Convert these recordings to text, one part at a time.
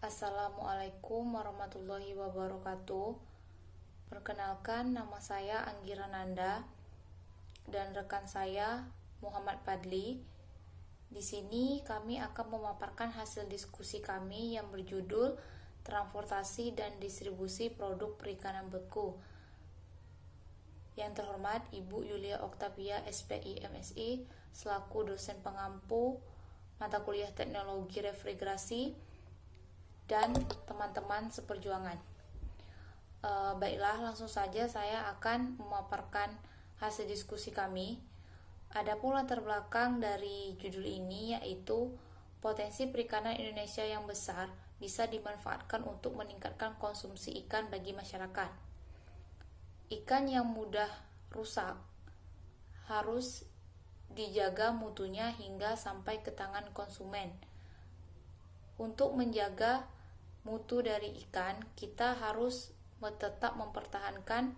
Assalamualaikum warahmatullahi wabarakatuh. Perkenalkan, nama saya Anggira Nanda dan rekan saya Muhammad Fadli. Di sini kami akan memaparkan hasil diskusi kami yang berjudul Transportasi dan Distribusi Produk Perikanan Beku. Yang terhormat Ibu Yulia Oktavia SPI MSI selaku dosen pengampu mata kuliah Teknologi Refrigerasi dan teman-teman seperjuangan. Baiklah, langsung saja saya akan memaparkan hasil diskusi kami. Adapun latar belakang dari judul ini yaitu potensi perikanan Indonesia yang besar bisa dimanfaatkan untuk meningkatkan konsumsi ikan bagi masyarakat. Ikan yang mudah rusak harus dijaga mutunya hingga sampai ke tangan konsumen. Untuk menjaga mutu dari ikan, kita harus tetap mempertahankan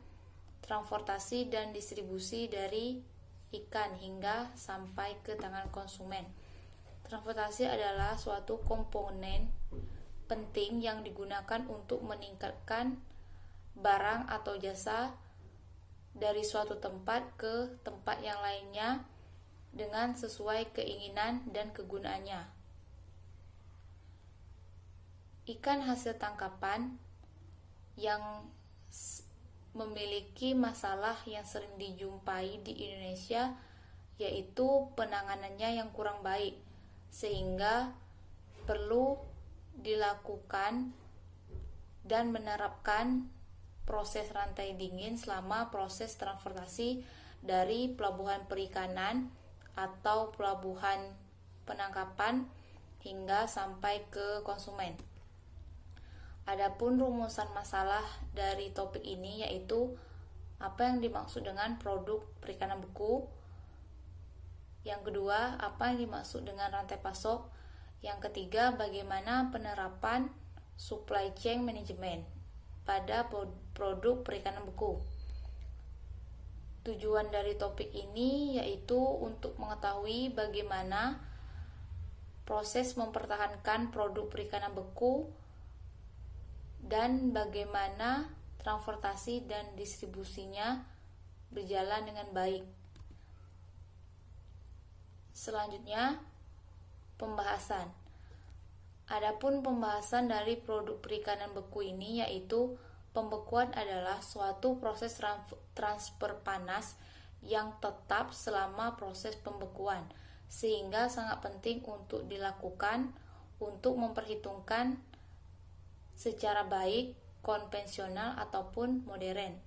transportasi dan distribusi dari ikan hingga sampai ke tangan konsumen. Transportasi adalah suatu komponen penting yang digunakan untuk meningkatkan barang atau jasa dari suatu tempat ke tempat yang lainnya dengan sesuai keinginan dan kegunaannya. Ikan hasil tangkapan yang memiliki masalah yang sering dijumpai di Indonesia yaitu penanganannya yang kurang baik, sehingga perlu dilakukan dan menerapkan proses rantai dingin selama proses transportasi dari pelabuhan perikanan atau pelabuhan penangkapan hingga sampai ke konsumen. Adapun rumusan masalah dari topik ini yaitu apa yang dimaksud dengan produk perikanan beku. Yang kedua, apa yang dimaksud dengan rantai pasok. Yang ketiga, bagaimana penerapan supply chain management pada produk perikanan beku. Tujuan dari topik ini yaitu untuk mengetahui bagaimana proses mempertahankan produk perikanan beku dan bagaimana transportasi dan distribusinya berjalan dengan baik. Selanjutnya, pembahasan. Adapun pembahasan dari produk perikanan beku ini yaitu pembekuan adalah suatu proses transfer panas yang tetap selama proses pembekuan, sehingga sangat penting untuk dilakukan untuk memperhitungkan secara baik, konvensional ataupun modern.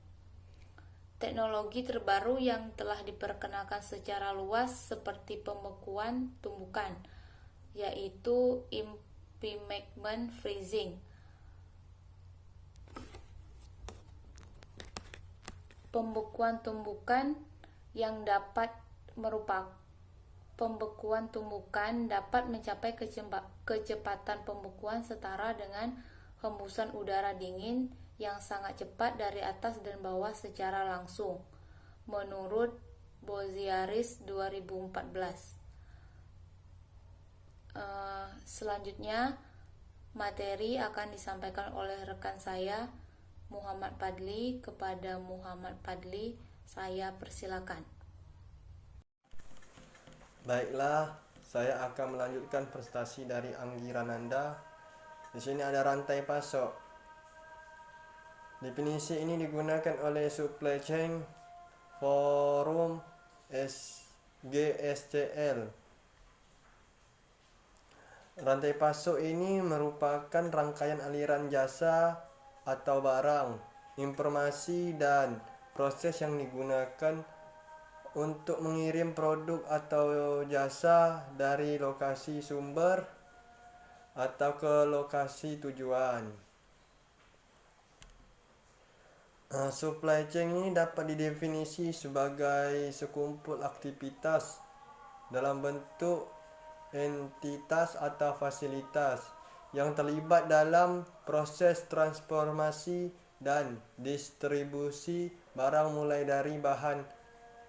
Teknologi terbaru yang telah diperkenalkan secara luas seperti pembekuan tumbukan, yaitu impingement freezing. Pembekuan tumbukan dapat mencapai kecepatan pembekuan setara dengan hembusan udara dingin yang sangat cepat dari atas dan bawah secara langsung, menurut Boziaris 2014. Selanjutnya, materi akan disampaikan oleh rekan saya Muhammad Fadli. Kepada Muhammad Fadli, saya persilakan. Baiklah, saya akan melanjutkan presentasi dari Anggira Nanda. Di sini ada rantai pasok. Definisi ini digunakan oleh Supply Chain Forum GSCL. Rantai pasok ini merupakan rangkaian aliran jasa atau barang, informasi, dan proses yang digunakan untuk mengirim produk atau jasa dari lokasi sumber atau ke lokasi tujuan. Supply chain ini dapat didefinisi sebagai sekumpul aktivitas dalam bentuk entitas atau fasilitas yang terlibat dalam proses transformasi dan distribusi barang mulai dari bahan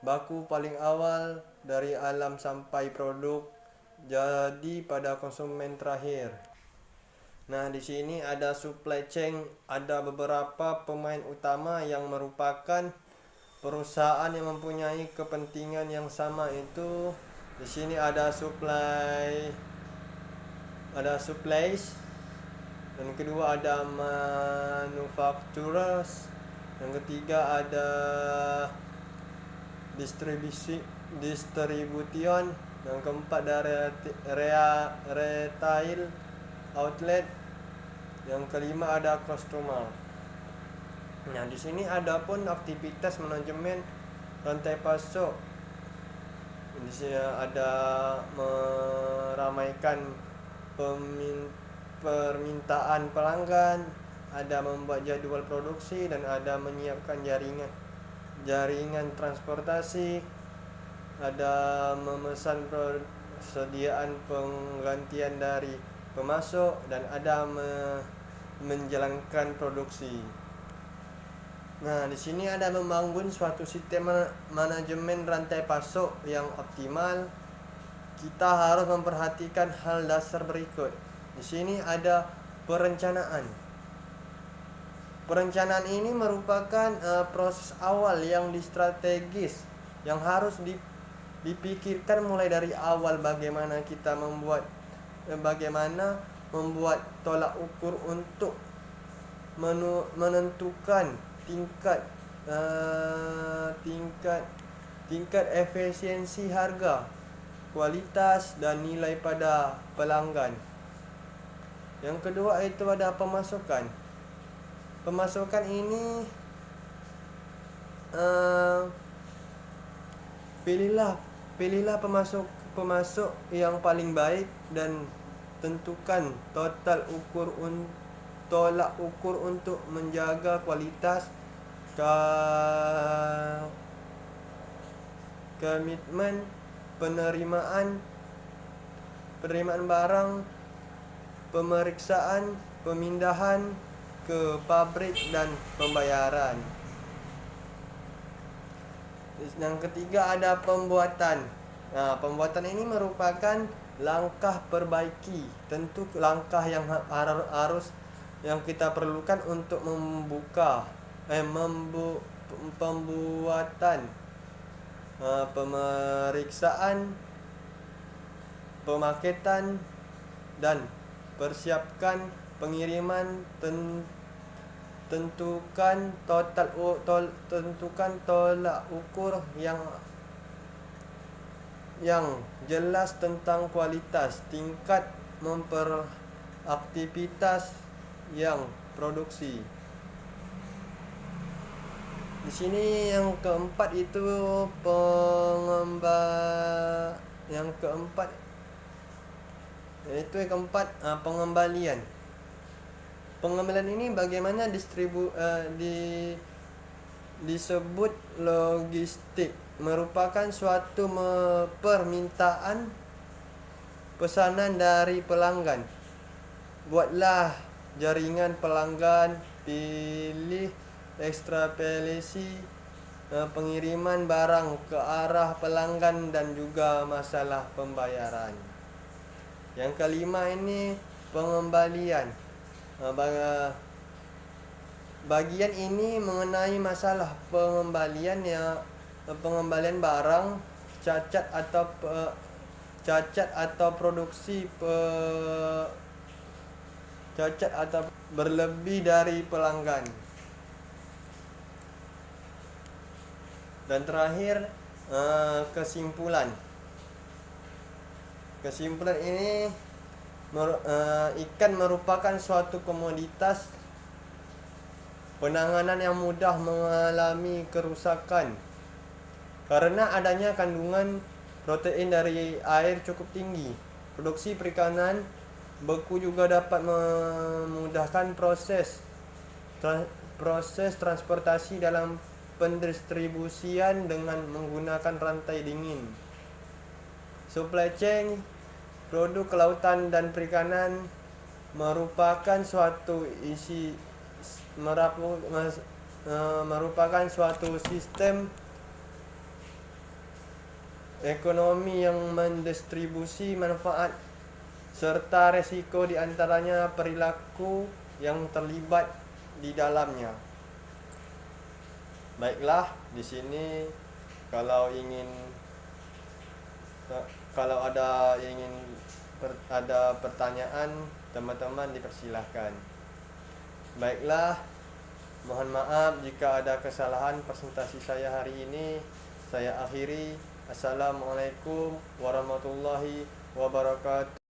baku paling awal dari alam sampai produk jadi pada konsumen terakhir. Nah, di sini ada supply chain, ada beberapa pemain utama yang merupakan perusahaan yang mempunyai kepentingan yang sama. Itu di sini ada supplies, dan kedua ada manufacturers, yang ketiga ada distribution, yang keempat ada retail outlet, yang kelima ada customer. Nah, di sini ada pun aktivitas manajemen rantai pasok. Di sini ada meramaikan permintaan pelanggan, ada membuat jadwal produksi, dan ada menyiapkan jaringan transportasi, ada memesan persediaan penggantian dari pemasok, dan ada menjalankan produksi. Nah, di sini ada membangun suatu sistem manajemen rantai pasok yang optimal. Kita harus memperhatikan hal dasar berikut. Di sini ada perencanaan. Perencanaan ini merupakan proses awal yang strategis yang harus dipikirkan mulai dari awal, bagaimana membuat tolak ukur untuk menentukan tingkat efisiensi harga, kualitas, dan nilai pada pelanggan. Yang kedua itu ada pemasukan. Pemasukan ini pilihlah pemasok yang paling baik dan tentukan tolak ukur untuk menjaga kualitas, komitmen penerimaan barang, pemeriksaan, pemindahan ke pabrik, dan pembayaran. Yang ketiga ada pembuatan. Nah, pembuatan ini merupakan langkah perbaiki. Tentu langkah yang harus yang kita perlukan untuk pembuatan, pemeriksaan, pemaketan, dan persiapkan pengiriman. Tentukan tolak ukur yang jelas tentang kualitas, tingkat aktivitas yang produksi. Di sini yang keempat itu pengembalian. Pengembalian ini bagaimana disebut logistik, merupakan suatu permintaan pesanan dari pelanggan. Buatlah jaringan pelanggan, pilih ekstrapolasi pengiriman barang ke arah pelanggan, dan juga masalah pembayaran. Yang kelima ini pengembalian. Bagian ini mengenai masalah pengembalian barang cacat atau produksi cacat atau berlebih dari pelanggan. Dan terakhir kesimpulan. Kesimpulan ini ikan merupakan suatu komoditas penanganan yang mudah mengalami kerusakan karena adanya kandungan protein dari air cukup tinggi. Produksi perikanan beku juga dapat memudahkan proses transportasi dalam pendistribusian dengan menggunakan rantai dingin. Supply chain produk kelautan dan perikanan merupakan suatu sistem ekonomi yang mendistribusi manfaat serta resiko diantaranya perilaku yang terlibat di dalamnya. Baiklah, di sini kalau ada pertanyaan, teman-teman dipersilahkan. Baiklah, mohon maaf jika ada kesalahan presentasi saya hari ini. Saya akhiri. Assalamualaikum warahmatullahi wabarakatuh.